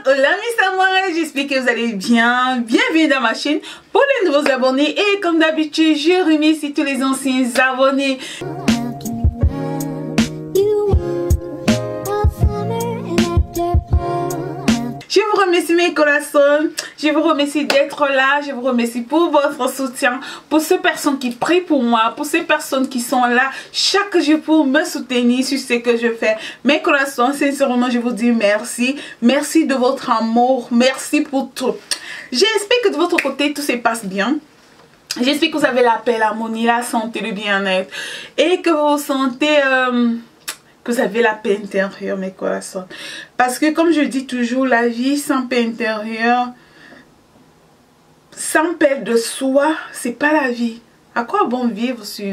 hola mes amours, j'espère que vous allez bien. Bienvenue dans ma chaîne pour les nouveaux abonnés. Et comme d'habitude, je remercie tous les anciens abonnés. Je vous remercie mes corazones, je vous remercie d'être là, je vous remercie pour votre soutien, pour ces personnes qui prient pour moi, pour ces personnes qui sont là chaque jour pour me soutenir sur ce que je fais. Mes corazones, sincèrement, je vous dis merci. Merci de votre amour, merci pour tout. J'espère que de votre côté, tout se passe bien. J'espère que vous avez la paix, l'harmonie, la santé, le bien-être et que vous vous sentez... que vous avez la paix intérieure, mes corazones. Parce que comme je dis toujours, la vie sans paix intérieure, sans paix de soi, c'est pas la vie. À quoi bon vivre si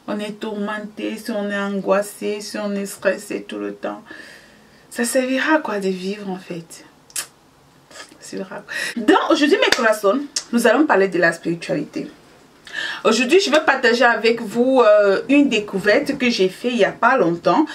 on est tourmenté, si on est angoissé, si on est stressé tout le temps? Ça servira à quoi de vivre en fait? C'est grave. Donc aujourd'hui, mes corazones, nous allons parler de la spiritualité. Aujourd'hui, je vais partager avec vous une découverte que j'ai faite il n'y a pas longtemps.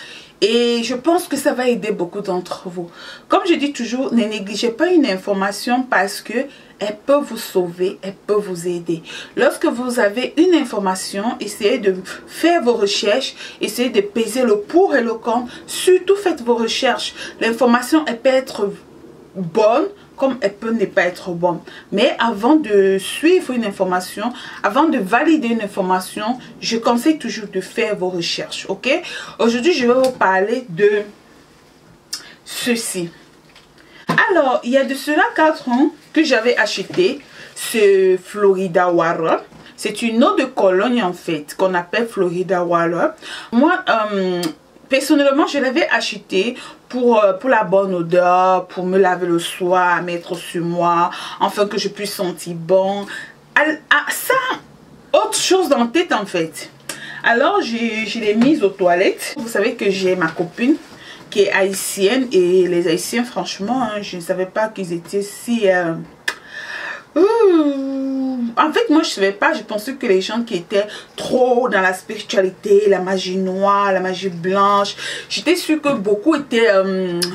Et je pense que ça va aider beaucoup d'entre vous. Comme je dis toujours, ne négligez pas une information parce que elle peut vous sauver, elle peut vous aider. Lorsque vous avez une information, essayez de faire vos recherches, essayez de peser le pour et le contre. Surtout faites vos recherches. L'information, elle peut être bonne comme elle peut ne pas être bonne. Mais avant de suivre une information, avant de valider une information, je conseille toujours de faire vos recherches, ok? Aujourd'hui, je vais vous parler de ceci. Alors, il y a de cela 4 ans que j'avais acheté ce Florida Water. C'est une eau de Cologne en fait, qu'on appelle Florida Water. Moi, personnellement, je l'avais acheté pour la bonne odeur, pour me laver le soir, mettre sur moi, afin que je puisse sentir bon. Ça, autre chose dans la tête en fait. Alors, je l'ai mise aux toilettes. Vous savez que j'ai ma copine qui est haïtienne et les haïtiens, franchement, hein, je ne savais pas qu'ils étaient si... En fait, moi je savais pas, je pensais que les gens qui étaient trop dans la spiritualité, la magie noire, la magie blanche, j'étais sûre que beaucoup étaient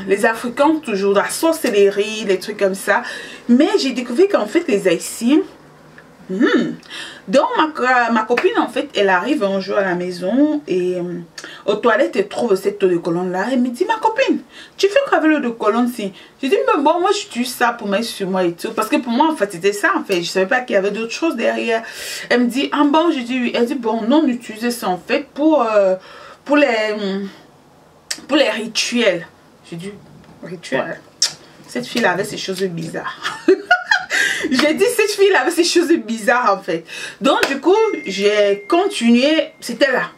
les Africains, toujours la sorcellerie, les trucs comme ça. Mais j'ai découvert qu'en fait les Haïtiens, donc ma copine en fait, elle arrive un jour à la maison et aux toilettes elle trouve cette eau de Cologne là. Elle me dit, ma copine, tu fais quoi avec l'eau de Cologne si? Je dis, mais bon, moi j'utilise ça pour mettre sur moi et tout, parce que pour moi en fait c'était ça en fait, je savais pas qu'il y avait d'autres choses derrière. Elle me dit, ah bon, je dis oui. Elle dit, bon, non, on utilisait ça en fait pour les rituels. Je dis, rituel? Cette fille là avait ces choses bizarres. J'ai dit, cette fille avait ces choses bizarres en fait. Donc du coup, j'ai continué, c'était là.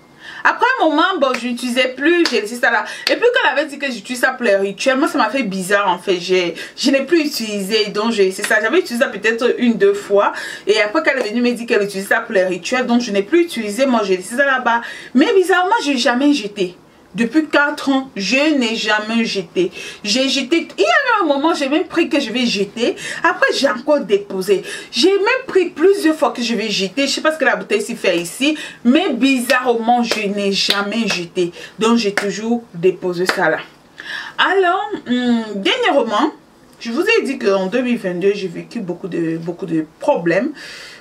Après un moment, bon, je n'utilisais plus, j'ai laissé ça là. Et puis quand elle avait dit que j'utilise ça pour les rituels, moi ça m'a fait bizarre en fait. Je n'ai plus utilisé, donc j'ai laissé ça. J'avais utilisé ça peut-être 1-2 fois. Et après qu'elle est venue me dire qu'elle utilisait ça pour les rituels, donc je n'ai plus utilisé, moi j'ai laissé ça là-bas. Mais bizarrement, je n'ai jamais jeté. Depuis 4 ans, je n'ai jamais jeté. J'ai jeté. Il y a eu un moment, j'ai même pris que je vais jeter. Après, j'ai encore déposé. J'ai même pris plusieurs fois que je vais jeter. Je ne sais pas ce que la bouteille s'y fait ici. Mais bizarrement, je n'ai jamais jeté. Donc, j'ai toujours déposé ça là. Alors, dernièrement, je vous ai dit qu'en 2022, j'ai vécu beaucoup de problèmes.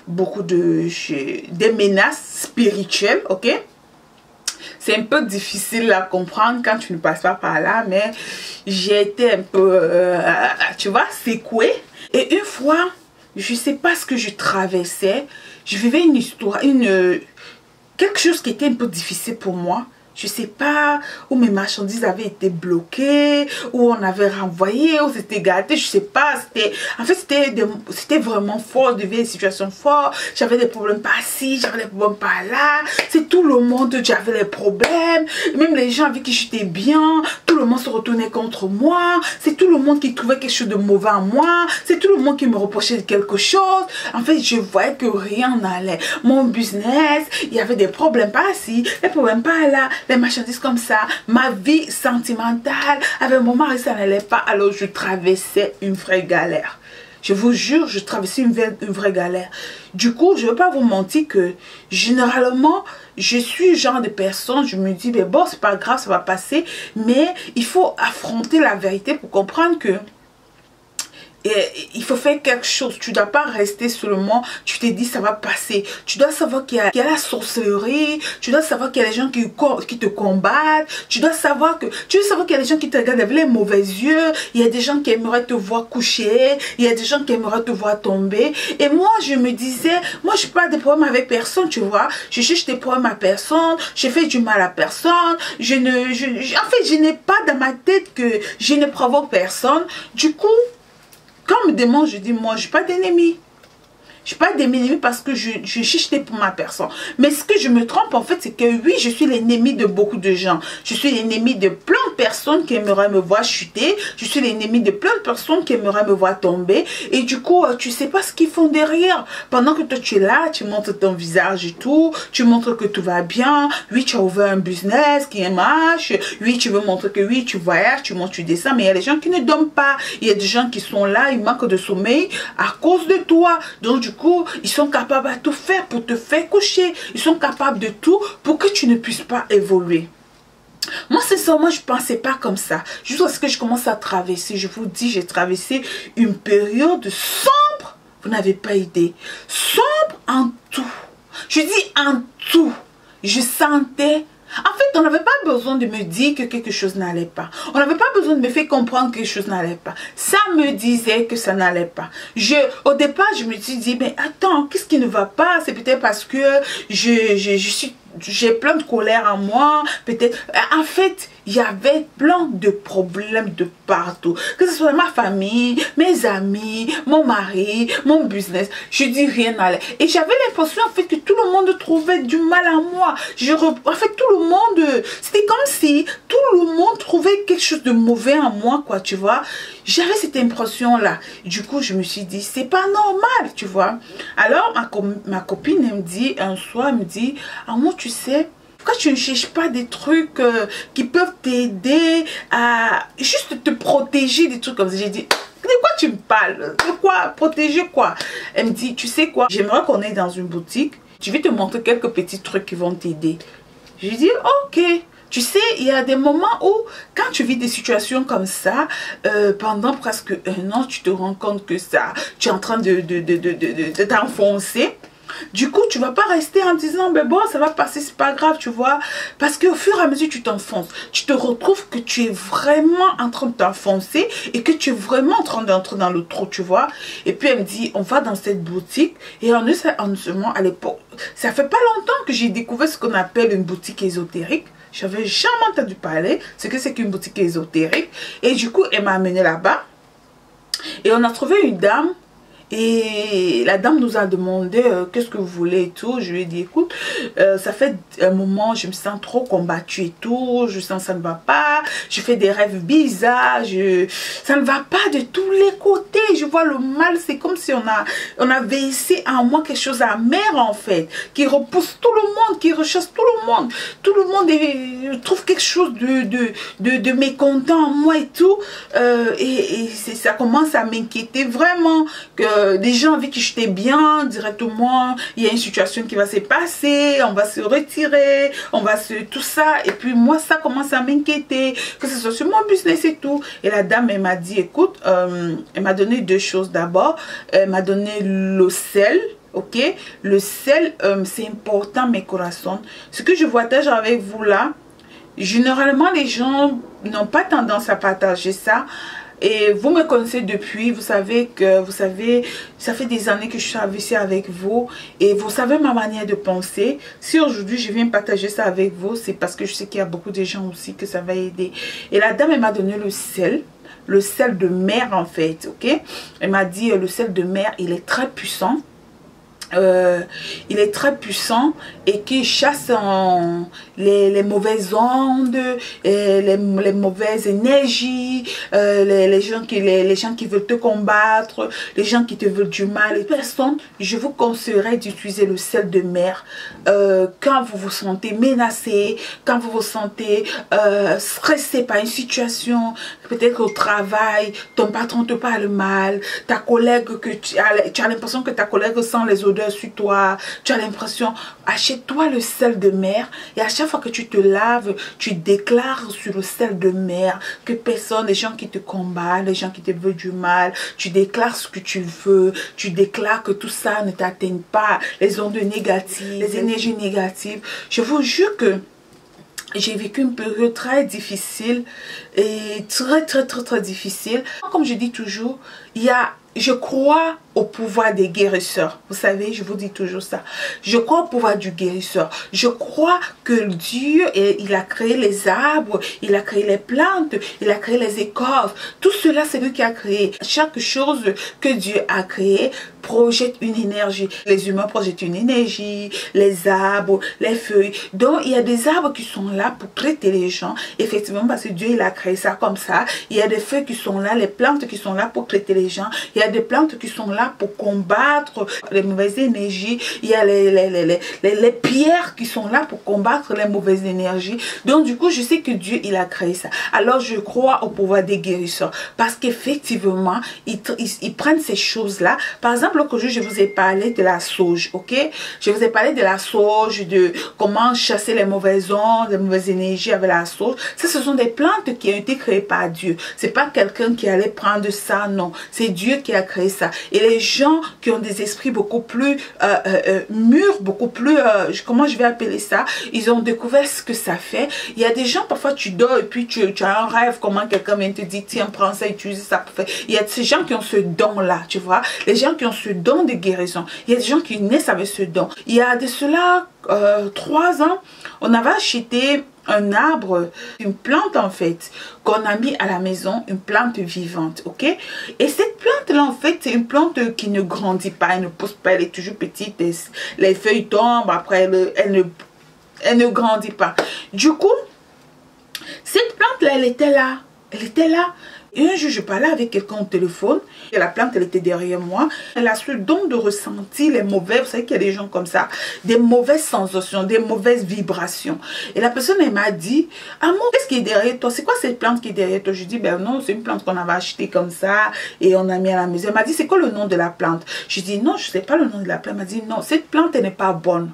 Beaucoup des menaces spirituelles, ok? C'est un peu difficile à comprendre quand tu ne passes pas par là, mais j'ai été un peu, tu vois, secouée. Et une fois, je ne sais pas ce que je traversais, je vivais une histoire, quelque chose qui était un peu difficile pour moi. Je ne sais pas où mes marchandises avaient été bloquées, où on avait renvoyé, où c'était gâté, je ne sais pas. En fait, c'était vraiment fort, je vivais une situation forte. J'avais des problèmes par-ci, j'avais des problèmes par-là. C'est tout le monde, j'avais les problèmes. Même les gens avec qui j'étais bien, tout le monde se retournait contre moi. C'est tout le monde qui trouvait quelque chose de mauvais en moi. C'est tout le monde qui me reprochait quelque chose. En fait, je voyais que rien n'allait. Mon business, il y avait des problèmes par-ci, des problèmes par-là. Les marchandises comme ça, ma vie sentimentale, avec mon mari ça n'allait pas, alors je traversais une vraie galère. Je vous jure, je traversais une vraie galère. Du coup, je ne veux pas vous mentir que généralement, je suis le genre de personne, je me dis, mais bon, c'est pas grave, ça va passer, mais il faut affronter la vérité pour comprendre que il faut faire quelque chose. Tu ne dois pas rester seulement, tu te dis ça va passer. Tu dois savoir qu'il y a la sorcellerie, tu dois savoir qu'il y a les gens qui te combattent, tu dois savoir qu'il y a des gens qui te regardent avec les mauvais yeux, il y a des gens qui aimeraient te voir coucher, il y a des gens qui aimeraient te voir tomber. Et moi, je me disais, moi, je n'ai pas de problème avec personne, tu vois. Je cherche des problèmes à personne, je fais du mal à personne. En fait, je n'ai pas dans ma tête que je ne provoque personne. Du coup, quand on me demande, je dis, moi, je n'ai pas d'ennemis. Je ne suis pas d'ennemi parce que je cherche pour ma personne. Mais ce que je me trompe en fait, c'est que oui, je suis l'ennemi de beaucoup de gens. Je suis l'ennemi de plein de personnes qui aimeraient me voir chuter. Je suis l'ennemi de plein de personnes qui aimeraient me voir tomber. Et du coup, tu ne sais pas ce qu'ils font derrière. Pendant que toi, tu es là, tu montres ton visage et tout. Tu montres que tout va bien. Oui, tu as ouvert un business qui marche. Oui, tu veux montrer que oui, tu voyages, tu montes, tu descends. Mais il y a des gens qui ne dorment pas. Il y a des gens qui sont là, ils manquent de sommeil à cause de toi. Donc, du coup, ils sont capables à tout faire pour te faire coucher. Ils sont capables de tout pour que tu ne puisses pas évoluer. Moi, sincèrement, je ne pensais pas comme ça. Jusqu'à ce que je commence à traverser. Je vous dis, j'ai traversé une période sombre. Vous n'avez pas idée. Sombre en tout. Je dis en tout. Je sentais... En fait, on n'avait pas besoin de me dire que quelque chose n'allait pas. On n'avait pas besoin de me faire comprendre que quelque chose n'allait pas. Ça me disait que ça n'allait pas. Au départ, je me suis dit, mais attends, qu'est-ce qui ne va pas? C'est peut-être parce que j'ai plein de colère en moi. Peut-être. En fait, il y avait plein de problèmes de partout. Que ce soit ma famille, mes amis, mon mari, mon business. Je dis rien n'allait. Et j'avais l'impression en fait que tout le monde trouvait du mal à moi. En fait, tout le monde, c'était comme si tout le monde trouvait quelque chose de mauvais en moi, quoi, tu vois. J'avais cette impression-là. Du coup, je me suis dit, c'est pas normal, tu vois. Alors, ma copine, elle me dit, un soir, elle me dit, ah, moi, tu sais, pourquoi tu ne cherches pas des trucs qui peuvent t'aider à juste te protéger, des trucs comme ça? J'ai dit, de quoi tu me parles? De quoi? Protéger quoi? Elle me dit, tu sais quoi? J'aimerais qu'on aille dans une boutique. Je vais te montrer quelques petits trucs qui vont t'aider. Je lui dis, ok. Tu sais, il y a des moments où, quand tu vis des situations comme ça, pendant presque un an, tu te rends compte que ça, tu es en train de t'enfoncer. Du coup, tu ne vas pas rester en disant, ben bon, ça va passer, c'est pas grave, tu vois. Parce qu'au fur et à mesure, tu t'enfonces. Tu te retrouves que tu es vraiment en train de t'enfoncer et que tu es vraiment en train d'entrer dans le trou, tu vois. Et puis, elle me dit, on va dans cette boutique. Et en seulement, à l'époque, ça fait pas longtemps que j'ai découvert ce qu'on appelle une boutique ésotérique. J'avais jamais entendu parler ce que c'est qu'une boutique ésotérique. Et du coup, elle m'a amené là-bas. Et on a trouvé une dame. Et la dame nous a demandé qu'est-ce que vous voulez et tout. Je lui ai dit, écoute, ça fait un moment, je me sens trop combattue et tout. Je sens que ça ne va pas. Je fais des rêves bizarres. Ça ne va pas de tous les côtés. Je vois le mal. C'est comme si on a versé en moi quelque chose amer en fait. Qui repousse tout le monde, qui rechasse tout le monde. Tout le monde trouve quelque chose de mécontent en moi et tout. Et ça commence à m'inquiéter vraiment que des gens avec qui j'étais bien, directement, il y a une situation qui va se passer, on va se retirer, tout ça. Et puis moi, ça commence à m'inquiéter, que ce soit sur mon business et tout. Et la dame, elle m'a dit, écoute, elle m'a donné deux choses d'abord. Elle m'a donné le sel. Ok, le sel, c'est important, mes corazones. Ce que je partage avec vous là, généralement, les gens n'ont pas tendance à partager ça. Et vous me connaissez depuis, vous savez, ça fait des années que je suis ici avec vous. Et vous savez ma manière de penser. Si aujourd'hui je viens partager ça avec vous, c'est parce que je sais qu'il y a beaucoup de gens aussi que ça va aider. Et la dame, elle m'a donné le sel de mer en fait, ok. Elle m'a dit, le sel de mer, il est très puissant. Il est très puissant et qui chasse les mauvaises ondes, les mauvaises énergies, les gens qui veulent te combattre, les gens qui te veulent du mal. Les personnes, je vous conseillerais d'utiliser le sel de mer quand vous vous sentez menacé, quand vous vous sentez stressé par une situation, peut-être au travail, ton patron te parle mal, ta collègue, tu as l'impression que ta collègue sent les odeurs l'odeur sur toi, tu as l'impression, achète-toi le sel de mer et à chaque fois que tu te laves, tu déclares sur le sel de mer que personne, les gens qui te combattent, les gens qui te veulent du mal, tu déclares ce que tu veux, tu déclares que tout ça ne t'atteigne pas, les ondes négatives, les énergies négatives. Je vous jure que j'ai vécu une période très difficile et très difficile. Comme je dis toujours, je crois au pouvoir des guérisseurs. Vous savez, je vous dis toujours ça. Je crois au pouvoir du guérisseur. Je crois que Dieu, il a créé les arbres, il a créé les plantes, il a créé les écorces. Tout cela, c'est lui qui a créé. Chaque chose que Dieu a créée projette une énergie. Les humains projettent une énergie, les arbres, les feuilles. Donc, il y a des arbres qui sont là pour traiter les gens. Effectivement, parce que Dieu, il a créé ça comme ça. Il y a des feuilles qui sont là, les plantes qui sont là pour traiter les gens. Il y a des plantes qui sont là pour combattre les mauvaises énergies. Il y a les pierres qui sont là pour combattre les mauvaises énergies. Donc, du coup, je sais que Dieu, il a créé ça. Alors, je crois au pouvoir des guérisseurs. Parce qu'effectivement, ils prennent ces choses-là. Par exemple, l'autre jour, je vous ai parlé de la sauge, ok? Je vous ai parlé de la sauge, de comment chasser les mauvaises ondes, les mauvaises énergies avec la sauge. Ça, ce sont des plantes qui ont été créées par Dieu. C'est pas quelqu'un qui allait prendre ça, non. C'est Dieu qui a créé ça. Et les gens qui ont des esprits beaucoup plus mûrs, beaucoup plus, comment je vais appeler ça, ils ont découvert ce que ça fait. Il y a des gens, parfois tu dors et puis tu as un rêve, comment quelqu'un vient te dire, tiens, prends ça, utilise ça pour faire. Il y a ces gens qui ont ce don-là, tu vois. Les gens qui ont ce don de guérison. Il y a des gens qui naissent avec ce don. Il y a de cela 3 ans, on avait acheté un arbre, une plante en fait, qu'on a mis à la maison, une plante vivante, ok? Et cette plante-là, en fait, c'est une plante qui ne grandit pas, elle ne pousse pas, elle est toujours petite, les feuilles tombent, après elle ne grandit pas. Du coup, cette plante-là, elle était là. Et un jour, je parlais avec quelqu'un au téléphone. Et la plante, elle était derrière moi. Elle a ce don de ressentir les mauvais. Vous savez qu'il y a des gens comme ça. Des mauvaises sensations, des mauvaises vibrations. Et la personne, elle m'a dit, Amour, qu'est-ce qui est derrière toi? C'est quoi cette plante qui est derrière toi? Je dis, ben non, c'est une plante qu'on avait achetée comme ça. Et on a mis à la maison. Elle m'a dit, c'est quoi le nom de la plante? Je dis, non, je ne sais pas le nom de la plante. Elle m'a dit, non, cette plante, elle n'est pas bonne.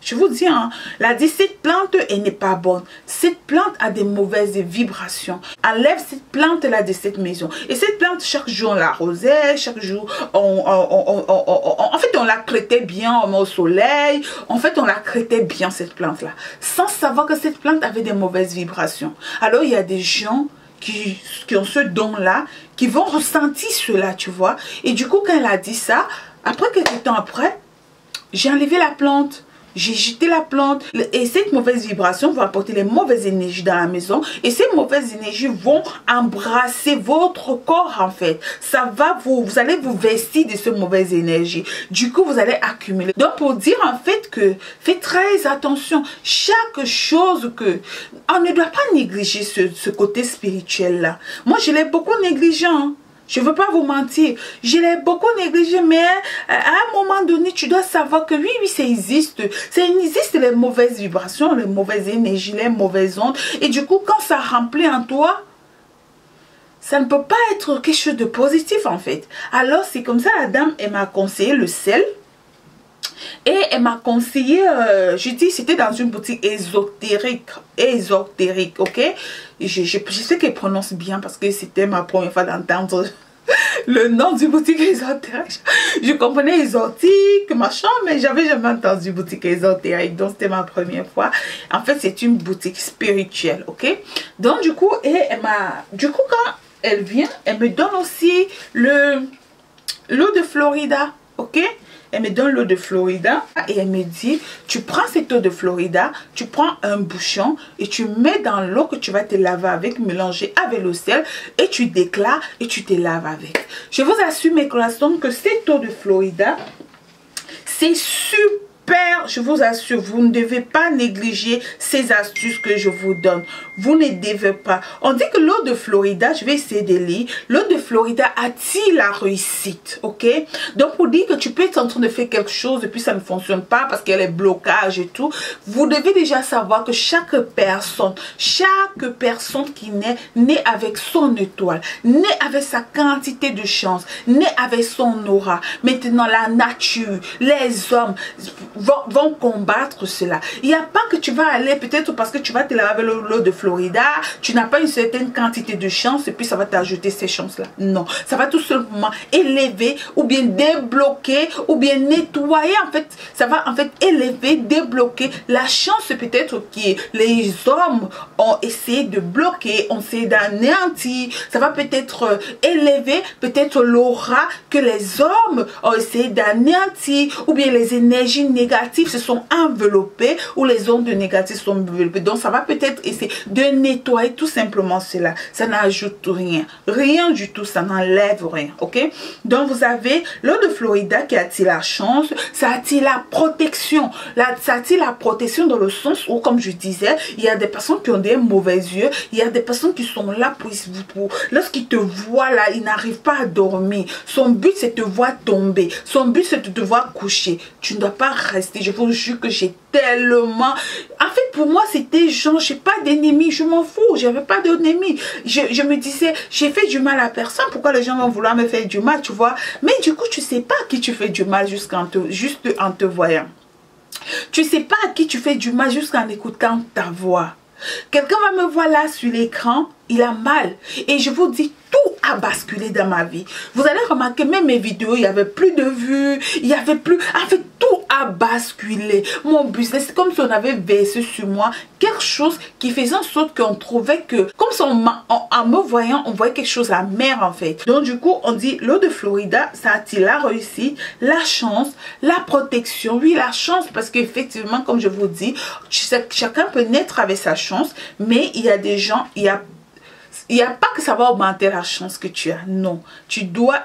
Je vous dis, hein, elle a dit, cette plante, elle n'est pas bonne. Cette plante a des mauvaises vibrations. Enlève cette plante-là de cette maison. Et cette plante, chaque jour, on l'arrosait, chaque jour, en fait, on la traitait bien, on met au soleil. En fait, on la traitait bien, cette plante-là. Sans savoir que cette plante avait des mauvaises vibrations. Alors, il y a des gens qui ont ce don-là, qui vont ressentir cela, tu vois. Et du coup, quand elle a dit ça, après, quelques temps après, j'ai enlevé la plante. J'ai jeté la plante et cette mauvaise vibration va apporter les mauvaises énergies dans la maison et ces mauvaises énergies vont embrasser votre corps en fait. Ça va vous allez vous vestir de ces mauvaises énergies. Du coup, vous allez accumuler. Donc, pour dire en fait que faites très attention. Chaque chose que... On ne doit pas négliger ce côté spirituel là. Moi, je l'ai beaucoup négligé. Hein. Je ne veux pas vous mentir. Je l'ai beaucoup négligé, mais à un moment donné, tu dois savoir que oui, ça existe. Ça existe les mauvaises vibrations, les mauvaises énergies, les mauvaises ondes. Et du coup, quand ça remplit en toi, ça ne peut pas être quelque chose de positif en fait. Alors, c'est comme ça, la dame, elle m'a conseillé le sel. Et elle m'a conseillé, je dis, c'était dans une boutique ésotérique, ok? Je sais qu'elle prononce bien parce que c'était ma première fois d'entendre le nom du boutique ésotérique. Je comprenais ésotique, machin, mais j'avais jamais entendu boutique ésotérique, donc c'était ma première fois. En fait, c'est une boutique spirituelle, ok? Donc, du coup, quand elle vient, elle me donne aussi l'eau de Florida, ok? Elle me donne l'eau de Florida et elle me dit, tu prends cette eau de Florida, tu prends un bouchon et tu mets dans l'eau que tu vas te laver avec, mélanger avec le sel et tu déclares et tu te laves avec. Je vous assure mes corazones que cette eau de Florida, c'est super Père, je vous assure, vous ne devez pas négliger ces astuces que je vous donne. Vous ne devez pas. On dit que l'eau de Florida, je vais essayer de lire, l'eau de Florida attire la réussite, ok? Donc, pour dire que tu peux être en train de faire quelque chose et puis ça ne fonctionne pas parce qu'il y a les blocages et tout, vous devez déjà savoir que chaque personne qui naît avec son étoile, naît avec sa quantité de chance, naît avec son aura. Maintenant, la nature, les hommes vont combattre cela. Il n'y a pas que tu vas aller, peut-être parce que tu vas te laver avec l'eau de Florida, tu n'as pas une certaine quantité de chance et puis ça va t'ajouter ces chances-là. Non, ça va tout simplement élever ou bien débloquer ou bien nettoyer. En fait, ça va en fait élever, débloquer la chance peut-être que les hommes ont essayé de bloquer, ont essayé d'anéantir. Ça va peut-être élever peut-être l'aura que les hommes ont essayé d'anéantir ou bien les énergies négatives se sont enveloppées ou les ondes négatives sont enveloppées. Donc ça va peut-être essayer de nettoyer tout simplement cela. Ça n'ajoute rien. Rien du tout. Ça n'enlève rien. Ok? Donc vous avez l'eau de Florida qui attire la chance. Ça attire la protection. Ça attire la protection dans le sens où, comme je disais, il y a des personnes qui ont des mauvais yeux. Il y a des personnes qui sont là pour lorsqu'ils te voient là, ils n'arrivent pas à dormir. Son but c'est de te voir tomber. Son but c'est de te voir coucher. Tu ne dois pas rester. Je vous jure que j'ai tellement... En fait, pour moi, c'était genre, je n'ai pas d'ennemis. Je m'en fous. Je n'avais pas d'ennemis. Je me disais, j'ai fait du mal à personne. Pourquoi les gens vont vouloir me faire du mal, tu vois? Mais du coup, tu ne sais pas à qui tu fais du mal juste en te voyant. Tu ne sais pas à qui tu fais du mal jusqu'en écoutant ta voix. Quelqu'un va me voir là sur l'écran, il a mal. Et je vous dis, tout a basculé dans ma vie. Vous allez remarquer, même mes vidéos, il n'y avait plus de vues, il n'y avait plus... En fait, tout a basculé. Mon business, c'est comme si on avait versé sur moi quelque chose qui faisait en sorte qu'on trouvait que, comme si en me voyant, on voyait quelque chose à mer en fait. Donc du coup, on dit, l'eau de Florida, ça attire la réussite, la chance, la protection. Oui, la chance, parce qu'effectivement, comme je vous dis, chacun peut naître avec sa chance, mais il y a des gens, il n'y a pas que ça va augmenter la chance que tu as. Non, tu dois...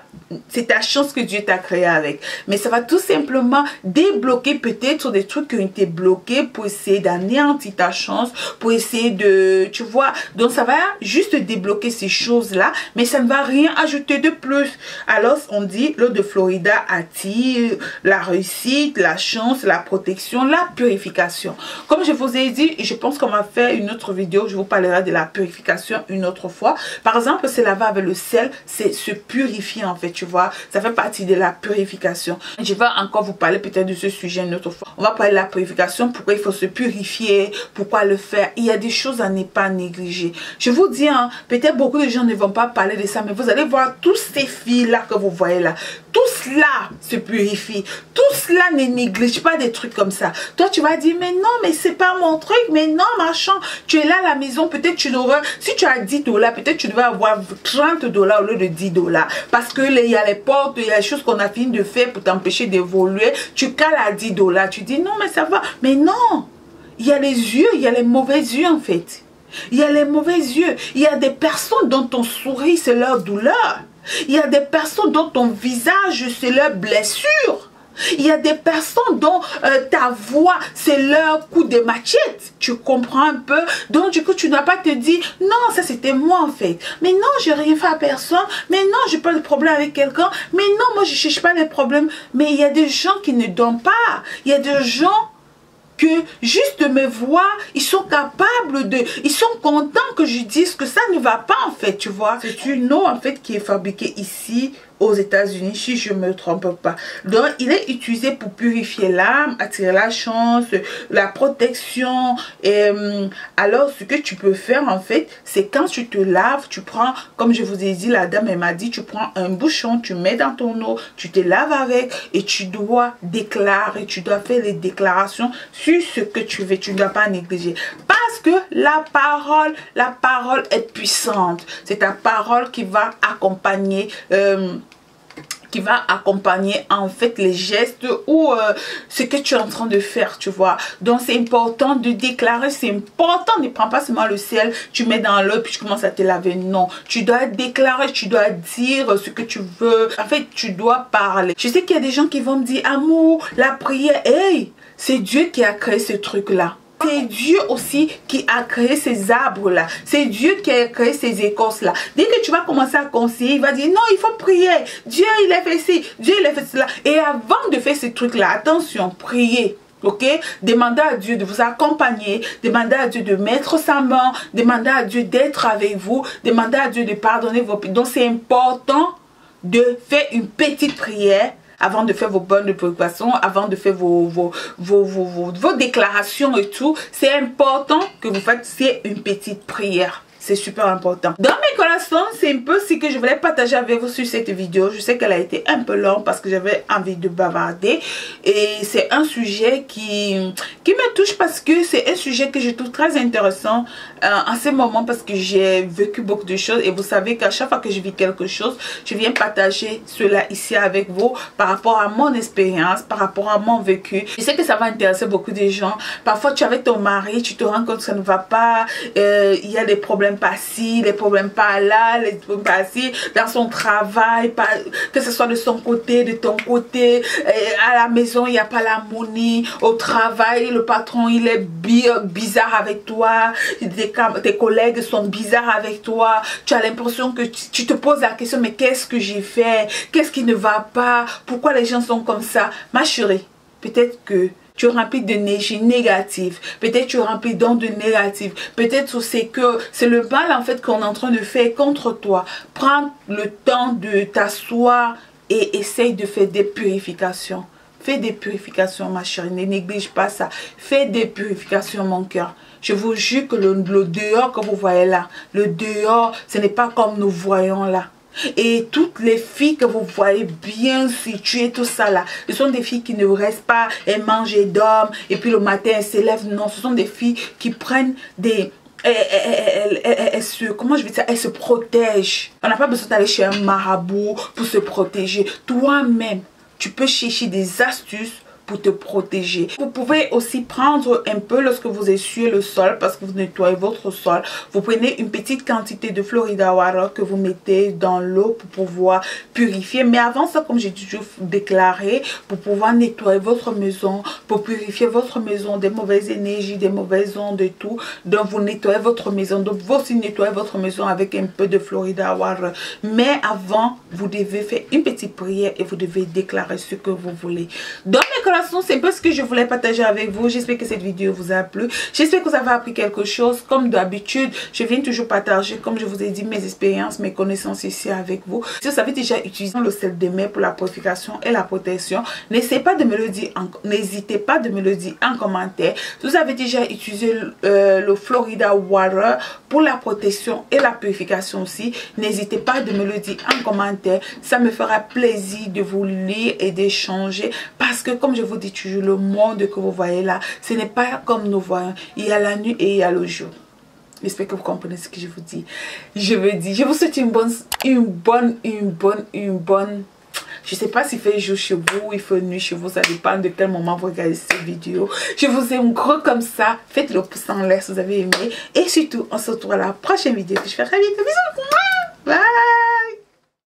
C'est ta chance que Dieu t'a créé avec. Mais ça va tout simplement débloquer peut-être des trucs qui ont été bloqués pour essayer d'anéantir ta chance, pour essayer de... Tu vois, donc ça va juste débloquer ces choses-là, mais ça ne va rien ajouter de plus. Alors, on dit, l'eau de Florida attire la réussite, la chance, la protection, la purification. Comme je vous ai dit, je pense qu'on va faire une autre vidéo, je vous parlerai de la purification une autre fois. Par exemple, se laver avec le sel, c'est se purifier en fait, tu vois. Ça fait partie de la purification. Je vais encore vous parler peut-être de ce sujet une autre fois. On va parler de la purification, pourquoi il faut se purifier, pourquoi le faire. Il y a des choses à ne pas négliger. Je vous dis, hein, peut-être beaucoup de gens ne vont pas parler de ça, mais vous allez voir tous ces filles-là que vous voyez là. Tout cela se purifie. Tout cela ne néglige pas des trucs comme ça. Toi, tu vas dire, mais non, mais c'est pas mon truc, mais non, machin. Tu es là à la maison, peut-être tu n'auras... Si tu as 10 $, peut-être tu devais avoir 30 $ au lieu de 10 $. Parce que il y a les portes, il y a les choses qu'on a fini de faire pour t'empêcher d'évoluer. Tu cales à 10 $. Tu dis non, mais ça va. Mais non, il y a les yeux, il y a les mauvais yeux en fait. Il y a les mauvais yeux. Il y a des personnes dont ton sourire, c'est leur douleur. Il y a des personnes dont ton visage, c'est leur blessure. Il y a des personnes dont ta voix, c'est leur coup de machette. Tu comprends un peu? Donc, du coup, tu n'as pas te dire, non, ça c'était moi en fait. Mais non, je n'ai rien fait à personne. Mais non, je n'ai pas de problème avec quelqu'un. Mais non, moi, je ne cherche pas les problèmes. Mais il y a des gens qui ne donnent pas. Il y a des gens que juste de me voir, ils sont capables de... Ils sont contents que je dise que ça ne va pas en fait, tu vois. C'est une eau en fait qui est fabriquée ici aux États-Unis, si je ne me trompe pas. Donc, il est utilisé pour purifier l'âme, attirer la chance, la protection. Et alors, ce que tu peux faire, en fait, c'est quand tu te laves, tu prends, comme je vous ai dit, la dame, elle m'a dit, tu prends un bouchon, tu mets dans ton eau, tu te laves avec et tu dois déclarer, tu dois faire les déclarations sur ce que tu veux. Tu ne dois pas négliger. Parce que la parole est puissante. C'est ta parole qui va accompagner... en fait les gestes ou ce que tu es en train de faire, tu vois. Donc c'est important de déclarer, c'est important. Ne prends pas seulement le sel, tu mets dans l'eau puis tu commences à te laver. Non, tu dois déclarer, tu dois dire ce que tu veux. En fait, tu dois parler. Je sais qu'il y a des gens qui vont me dire, amour, la prière, hey, c'est Dieu qui a créé ce truc-là. C'est Dieu aussi qui a créé ces arbres-là. C'est Dieu qui a créé ces écorces-là. Dès que tu vas commencer à conseiller, il va dire non, il faut prier. Dieu, il a fait ci, Dieu, il a fait cela. Et avant de faire ces trucs-là, attention, priez. Ok, demandez à Dieu de vous accompagner, demandez à Dieu de mettre sa main, demandez à Dieu d'être avec vous, demandez à Dieu de pardonner vos péchés. Donc c'est important de faire une petite prière avant de faire vos bonnes préoccupations, avant de faire vos déclarations et tout. C'est important que vous fassiez une petite prière. C'est super important. Dans mes collations, c'est un peu ce que je voulais partager avec vous sur cette vidéo. Je sais qu'elle a été un peu longue parce que j'avais envie de bavarder. Et c'est un sujet qui me touche parce que c'est un sujet que je trouve très intéressant en ce moment parce que j'ai vécu beaucoup de choses. Et vous savez qu'à chaque fois que je vis quelque chose, je viens partager cela ici avec vous par rapport à mon expérience, par rapport à mon vécu. Je sais que ça va intéresser beaucoup de gens. Parfois, tu es avec ton mari, tu te rends compte que ça ne va pas. Il y a des problèmes par-ci, les problèmes par-là, les problèmes par-ci, dans son travail, que ce soit de son côté, de ton côté, à la maison, il n'y a pas l'harmonie, au travail, le patron, il est bizarre avec toi, tes collègues sont bizarres avec toi, tu as l'impression que tu te poses la question, mais qu'est-ce que j'ai fait? Qu'est-ce qui ne va pas? Pourquoi les gens sont comme ça? Ma chérie, peut-être que tu es rempli d'énergie négative. Peut-être tu es rempli d'ondes négatives. Peut-être c'est le mal en fait qu'on est en train de faire contre toi. Prends le temps de t'asseoir et essaye de faire des purifications. Fais des purifications, ma chérie. Ne néglige pas ça. Fais des purifications, mon cœur. Je vous jure que le dehors que vous voyez là, le dehors, ce n'est pas comme nous voyons là. Et toutes les filles que vous voyez bien situées, tout ça là, ce sont des filles qui ne restent pas, elles mangent et dorment, et puis le matin elles s'élèvent. Non, ce sont des filles qui prennent des... elles se protègent. On n'a pas besoin d'aller chez un marabout pour se protéger. Toi-même, tu peux chercher des astuces pour te protéger. Vous pouvez aussi prendre un peu lorsque vous essuyez le sol parce que vous nettoyez votre sol. Vous prenez une petite quantité de Florida Water que vous mettez dans l'eau pour pouvoir purifier. Mais avant ça, comme j'ai toujours déclaré, pour pouvoir nettoyer votre maison, pour purifier votre maison des mauvaises énergies, des mauvaises ondes et tout. Donc vous nettoyez votre maison. Donc vous aussi nettoyez votre maison avec un peu de Florida Water. Mais avant, vous devez faire une petite prière et vous devez déclarer ce que vous voulez. Dans mes collations, c'est un peu ce que je voulais partager avec vous. J'espère que cette vidéo vous a plu. J'espère que vous avez appris quelque chose. Comme d'habitude, je viens toujours partager, comme je vous ai dit, mes expériences, mes connaissances ici avec vous. Si vous avez déjà utilisé le sel de mer pour la purification et la protection, n'hésitez pas de me le dire en commentaire. Si vous avez déjà utilisé le Florida Water pour la protection et la purification aussi, n'hésitez pas de me le dire en commentaire. Ça me fera plaisir de vous lire et d'échanger parce que comme je vous dis toujours, le monde que vous voyez là, ce n'est pas comme nous voyons. Il y a la nuit et il y a le jour. J'espère que vous comprenez ce que je vous dis. Je vous souhaite une bonne, je sais pas s'il fait jour chez vous, il fait nuit chez vous, ça dépend de quel moment vous regardez cette vidéo. Je vous aime gros comme ça. Faites le pouce en l'air si vous avez aimé. Et surtout, on se retrouve à la prochaine vidéo que je ferai vite. Bisous. Bye.